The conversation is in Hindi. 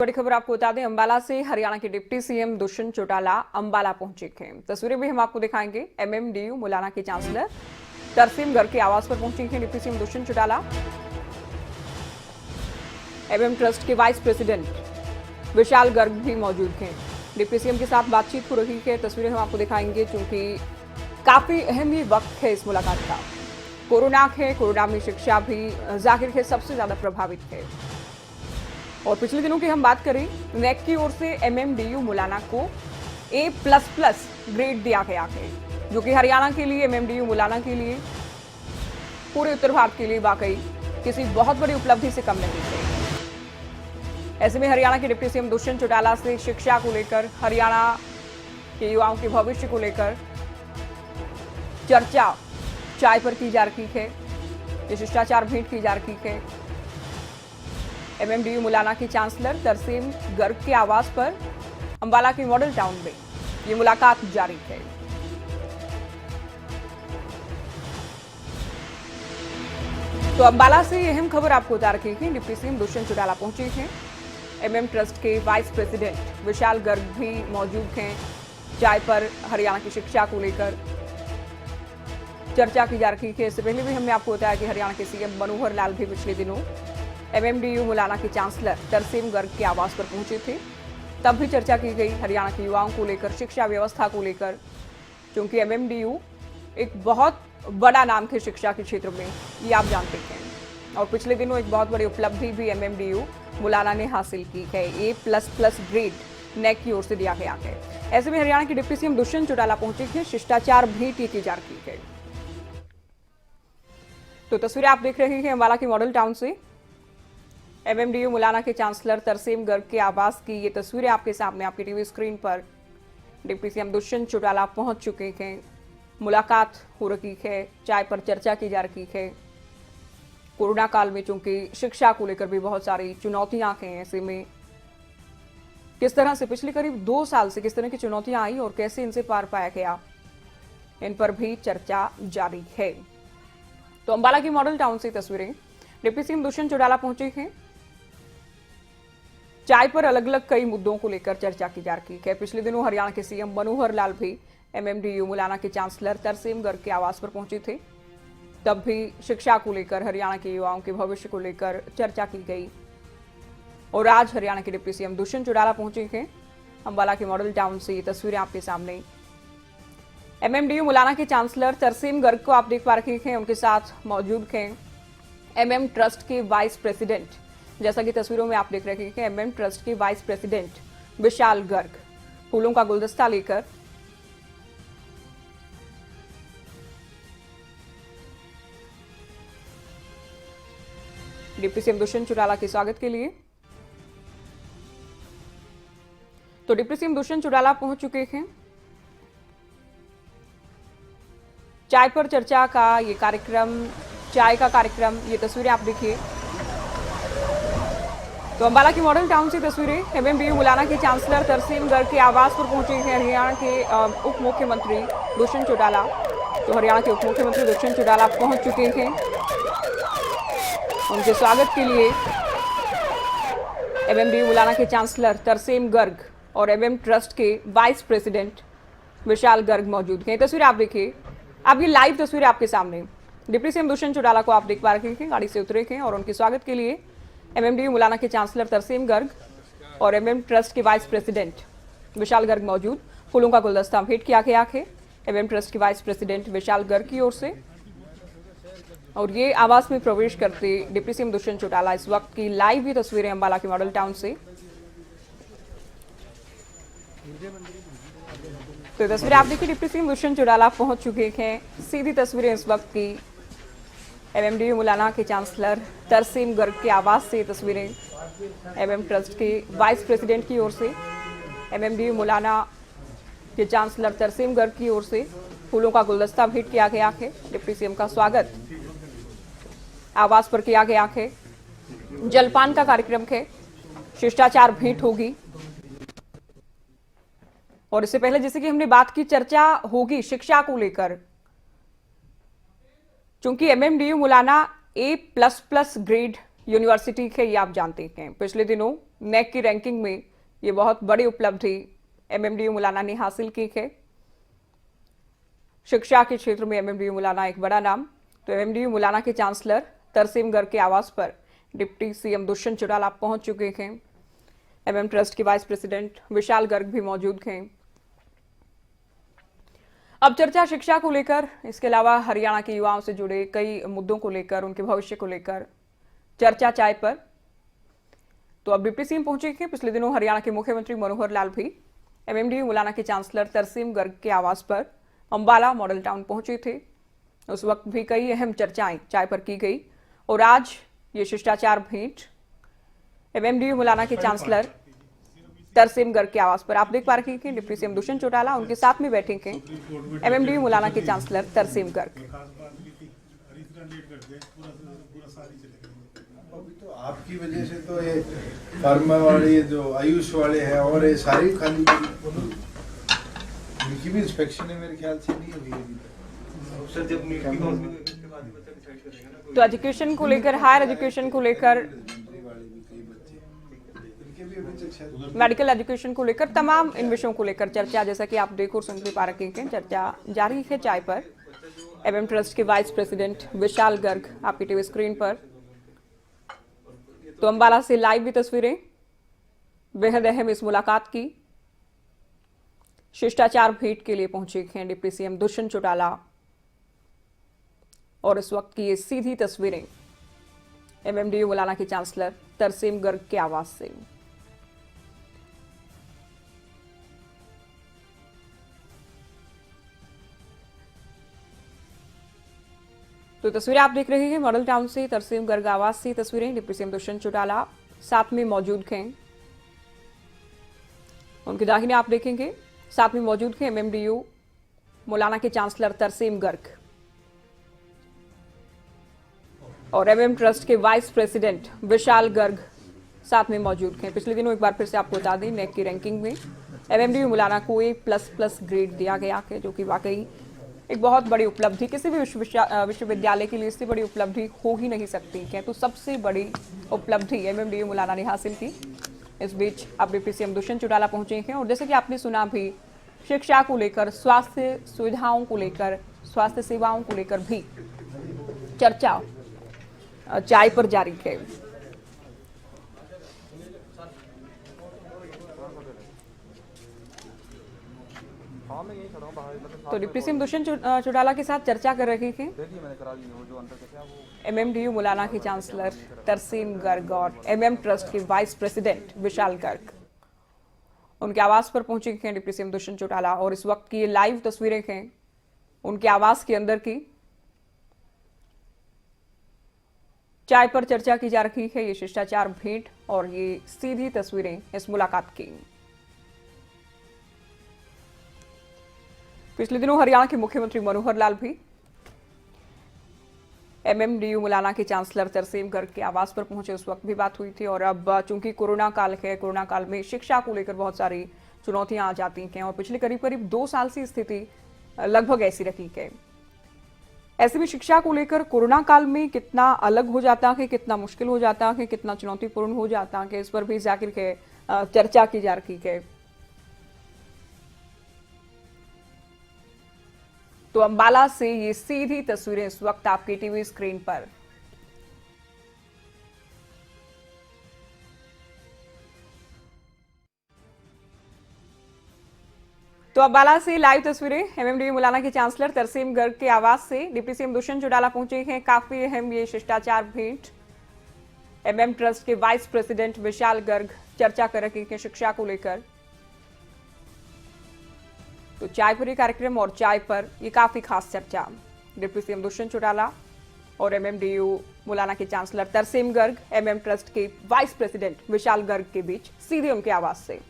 बड़ी खबर आपको बता दें, अंबाला से हरियाणा के डिप्टी सीएम दुष्यंत चौटाला अंबाला पहुंचे थे। तस्वीरें भी हम आपको दिखाएंगे। एमएमडीयू मुलाना के चांसलर तरसीम गर्ग के आवास पर पहुंचे थे deputy CM Dushyant Chautala. MM trust के वाइस प्रेसिडेंट विशाल गर्ग भी मौजूद थे। डिप्टी सीएम के साथ बातचीत हो रही है। तस्वीरें हम आपको दिखाएंगे क्योंकि काफी अहम ये वक्त है इस मुलाकात का। कोरोना है, कोरोना में शिक्षा भी जाहिर है सबसे ज्यादा प्रभावित है। और पिछले दिनों की हम बात करें, नेक की ओर से एमएमडीयू मुलाना को A++ ग्रेड दिया गया है, जो कि हरियाणा के लिए, एमएमडीयू मुलाना के लिए, पूरे उत्तर भारत के लिए वाकई किसी बहुत बड़ी उपलब्धि से कम नहीं है। ऐसे में हरियाणा के डिप्टी सीएम दुष्यंत चौटाला से शिक्षा को लेकर, हरियाणा के युवाओं के भविष्य को लेकर चर्चा चाय पर की जा रही है। ये शिष्टाचार भेंट की जा रही है। एमएमडीयू मुलाना की चांसलर तरसीम गर्ग के आवास पर अंबाला के मॉडल टाउन में ये मुलाकात जारी है। तो अंबाला से अहम खबर आपको बता रखी है। डिप्टी सीएम दुष्यंत चौटाला पहुंचे हैं। एमएम ट्रस्ट के वाइस प्रेसिडेंट विशाल गर्ग भी मौजूद हैं। चाय पर हरियाणा की शिक्षा को लेकर चर्चा की जा रही है। इससे पहले भी हमने आपको बताया कि हरियाणा के सीएम मनोहर लाल भी पिछले दिनों एमएमडीयू मुलाना के चांसलर तरसीम गर्ग के आवास पर पहुंचे थे। तब भी चर्चा की गई हरियाणा के युवाओं को लेकर, शिक्षा व्यवस्था को लेकर, क्योंकि एमएमडीयू एक बहुत बड़ा नाम है शिक्षा के क्षेत्र में, ये आप जानते हैं। और पिछले दिनों एक बहुत बड़ी उपलब्धि भी एमएमडीयू मुलाना ने हासिल की है। A++ ग्रेड नेक की ओर से दिया गया है। ऐसे में हरियाणा के डिप्टी सीएम दुष्यंत चौटाला पहुंचे थे। शिष्टाचार भेंट की जा रही है। तो तस्वीरें आप देख रहे हैं अंबाला के मॉडल टाउन से। एमएमडीयू मुलाना के चांसलर तरसीम गर्ग के आवास की ये तस्वीरें आपके सामने, आपकी टीवी स्क्रीन पर। डिप्टी सीएम दुष्यंत चौटाला पहुंच चुके हैं। मुलाकात हो रही है, चाय पर चर्चा की जा रही है। कोरोना काल में चूंकि शिक्षा को लेकर भी बहुत सारी चुनौतियां हैं, ऐसे में किस तरह से पिछले करीब 2 साल से किस तरह की चुनौतियां आई और कैसे इनसे पार पाया गया, इन पर भी चर्चा जारी है। तो अंबाला की मॉडल टाउन से तस्वीरें। डिप्टी सीएम दुष्यंत चौटाला पहुंचे हैं। चाय पर अलग अलग कई मुद्दों को लेकर चर्चा की जा रही है। पिछले दिनों हरियाणा के सीएम मनोहर लाल भी एमएमडीयू मुलाना के चांसलर तरसीम गर्ग के आवास पर पहुंचे थे। तब भी शिक्षा को लेकर, हरियाणा के युवाओं के भविष्य को लेकर चर्चा की गई। और आज हरियाणा के डिप्टी सीएम दुष्यंत चौटाला पहुंचे हैं अंबाला के मॉडल टाउन से। ये तस्वीरें आपके सामने। एमएमडीयू मुलाना के चांसलर तरसीम गर्ग को आप देख पा रहे हैं। उनके साथ मौजूद हैं एमएम ट्रस्ट के वाइस प्रेसिडेंट, जैसा कि तस्वीरों में आप देख रहे हैं, एमएम ट्रस्ट के वाइस प्रेसिडेंट विशाल गर्ग फूलों का गुलदस्ता लेकर डिप्टी सीएम दुष्यंत चौटाला के स्वागत के लिए। तो डिप्टी सीएम दुष्यंत चौटाला पहुंच चुके हैं। चाय पर चर्चा का ये कार्यक्रम, चाय का कार्यक्रम, ये तस्वीरें आप देखिए। तो अंबाला की मॉडल टाउन से तस्वीरें। एमएमडीयू मुलाना के चांसलर तरसीम गर्ग के आवास पर पहुंचे हैं हरियाणा के उप मुख्यमंत्री दुष्यंत चौटाला। तो हरियाणा के उप मुख्यमंत्री दुष्यंत चौटाला पहुंच चुके हैं। उनके स्वागत के लिए एमएमडीयू मुलाना के चांसलर तरसीम गर्ग और एमएम ट्रस्ट के वाइस प्रेसिडेंट विशाल गर्ग मौजूद हैं। तस्वीरें आप देखिए। अब ये लाइव तस्वीरें आपके सामने। डिप्टी सीएम दुष्यंत चौटाला को आप देख पा रहे हैं, गाड़ी से उतरे हैं और उनके स्वागत के लिए एमएमडीयू मुलाना के चांसलर तरसीम गर्ग और एमएम ट्रस्ट के वाइस प्रेसिडेंट विशाल गर्ग मौजूद। फूलों का गुलदस्ता भेंट किया गया है एमएम ट्रस्ट के वाइस प्रेसिडेंट विशाल गर्ग की ओर से। और ये आवास में प्रवेश करते डिप्टी सीएम दुष्यंत चौटाला। इस वक्त की लाइव ये तस्वीरें अंबाला के मॉडल टाउन से। तो तस्वीरें आप देखिए, डिप्टी सीएम दुष्यंत चौटाला पहुंच चुके हैं। सीधी तस्वीरें इस वक्त की एमएमडीयू मुलाना के चांसलर तरसीम गर्ग के आवास से। तस्वीरें एमएम ट्रस्ट के वाइस प्रेसिडेंट की ओर से, एमएमडीयू मुलाना के चांसलर तरसीम गर्ग की ओर से फूलों का गुलदस्ता भेंट किया गया है। डिप्टी सीएम का स्वागत आवास पर किया गया है। जलपान का कार्यक्रम है, शिष्टाचार भेंट होगी। और इससे पहले जैसे कि हमने बात की, चर्चा होगी शिक्षा को लेकर, क्योंकि एमएमडीयू मुलाना A++ ग्रेड यूनिवर्सिटी है, ये आप जानते हैं। पिछले दिनों नेक की रैंकिंग में ये बहुत बड़ी उपलब्धि एमएमडीयू मुलाना ने हासिल की है। शिक्षा के क्षेत्र में एमएमडीयू मुलाना एक बड़ा नाम। तो एमएमडीयू मुलाना के चांसलर तरसीम गर्ग के आवास पर डिप्टी सीएम दुष्यंत चौटाला पहुंच चुके हैं। एमएम ट्रस्ट के वाइस प्रेसिडेंट विशाल गर्ग भी मौजूद हैं। अब चर्चा शिक्षा को लेकर, इसके अलावा हरियाणा के युवाओं से जुड़े कई मुद्दों को लेकर, उनके भविष्य को लेकर चर्चा चाय पर। तो अब डिप्टी सीएम पहुंचे हैं। पिछले दिनों हरियाणा के मुख्यमंत्री मनोहर लाल भी एमएमडीयू मुलाना के चांसलर तरसीम गर्ग के आवास पर अंबाला मॉडल टाउन पहुंचे थे। उस वक्त भी कई अहम चर्चाएं चाय पर की गई और आज ये शिष्टाचार भेंट एमएमडीयू मुलाना के चांसलर तरसीम गर्ग के आवास पर आप देख पा रहे हैं। डिप्टी सीएम दुष्यंत चौटाला उनके साथ में बैठे हैं एमएमडीयू मुलाना के चांसलर तरसीम गर्ग। अभी तो आपकी वजह से तो ये फार्मा वाले जो आयुष वाले हैं और ये सारी खाली उनकी भी इंस्पेक्शन है मेरे ख्याल से नहीं हुई अभी तक। तो एजुकेशन को लेकर, हायर एजुकेशन को लेकर, मेडिकल एजुकेशन को लेकर, तमाम इन विषयों को लेकर चर्चा, जैसा कि आप देखो सुन पा रहे हैं, चर्चा जारी है चाय पर। एमएम ट्रस्ट के वाइस प्रेसिडेंट विशाल गर्ग आपकी टीवी स्क्रीन पर। तो अंबाला से लाइव भी तस्वीरें, बेहद अहम इस मुलाकात की। शिष्टाचार भेंट के लिए पहुंचे हैं डिप्टी सीएम दुष्यंत चौटाला और इस वक्त की ये सीधी तस्वीरें एमएमडीयू मुलाना के चांसलर तरसीम गर्ग के आवास से। तो तस्वीरें आप देख रहे हैं मॉडल टाउन से, तरसीम गर्ग आवास से तस्वीरें। डिप्टी सीएम दुष्यंत चौटाला साथ में मौजूद हैं। उनके दाहिने आप देखेंगे साथ में मौजूद हैं एमएमडीयू मुलाना के चांसलर तरसीम गर्ग और एमएम ट्रस्ट के वाइस प्रेसिडेंट विशाल गर्ग साथ में मौजूद हैं। पिछले दिनों एक बार फिर से आपको बता दें, नेक की रैंकिंग में एमएमडीयू मुलाना को A++ ग्रेड दिया गया है, जो कि वाकई एक बहुत बड़ी उपलब्धि, किसी भी विश्वविद्यालय के लिए इससे बड़ी उपलब्धि हो ही नहीं सकती है। तो सबसे बड़ी उपलब्धि एमएमडीयू मुलाना ने हासिल की। इस बीच अब डिप्टी सीएम दुष्यंत चौटाला पहुंचे हैं और जैसे कि आपने सुना भी, शिक्षा को लेकर, स्वास्थ्य सुविधाओं को लेकर, स्वास्थ्य सेवाओं को लेकर भी चर्चा चाय पर जारी है। तो डिप्टी सीएम दुष्यंत चौटाला के साथ चर्चा कर रहे हैं एमएमडीयू मुलाना के चांसलर तरसीम गर्ग और एमएम ट्रस्ट के वाइस प्रेसिडेंट विशाल गर्ग। उनके आवास पर पहुंचे हैं डिप्टी सीएम दुष्यंत चौटाला और इस वक्त की ये लाइव तस्वीरें हैं उनके आवास के अंदर की। चाय पर चर्चा की जा रही है, ये शिष्टाचार भेंट और ये सीधी तस्वीरें इस मुलाकात की। पिछले दिनों हरियाणा के मुख्यमंत्री मनोहर लाल भी एमएमडीयू मुलाना के चांसलर तरसीम गर्ग के आवास पर पहुंचे, उस वक्त भी बात हुई थी। और अब चूंकि कोरोना काल है, कोरोना काल में शिक्षा को लेकर बहुत सारी चुनौतियां आ जाती हैं और पिछले करीब करीब 2 साल से स्थिति लगभग ऐसी रही है। ऐसे में शिक्षा को लेकर कोरोना काल में कितना अलग हो जाता है, कितना मुश्किल हो जाता है, कितना चुनौतीपूर्ण हो जाता है, इस पर भी जाकिर के चर्चा की जा रही है। तो अंबाला से ये सीधी तस्वीरें इस वक्त आपकी टीवी स्क्रीन पर। तो अंबाला से लाइव तस्वीरें एमएमडीयू मुलाना के चांसलर तरसीम गर्ग के आवास से डिप्टी सीएम दुष्यंत चौटाला पहुंचे हैं। काफी अहम ये शिष्टाचार भेंट। एमएम ट्रस्ट के वाइस प्रेसिडेंट विशाल गर्ग चर्चा कर रहे हैं शिक्षा को लेकर। तो चाय पर ये कार्यक्रम और चाय पर ये काफी खास चर्चा डिप्टी सीएम दुष्यंत चौटाला और एमएमडीयू मुलाना के chancellor Tarsem Garg, MM trust के वाइस प्रेसिडेंट विशाल गर्ग के बीच सीधे उनके आवास से।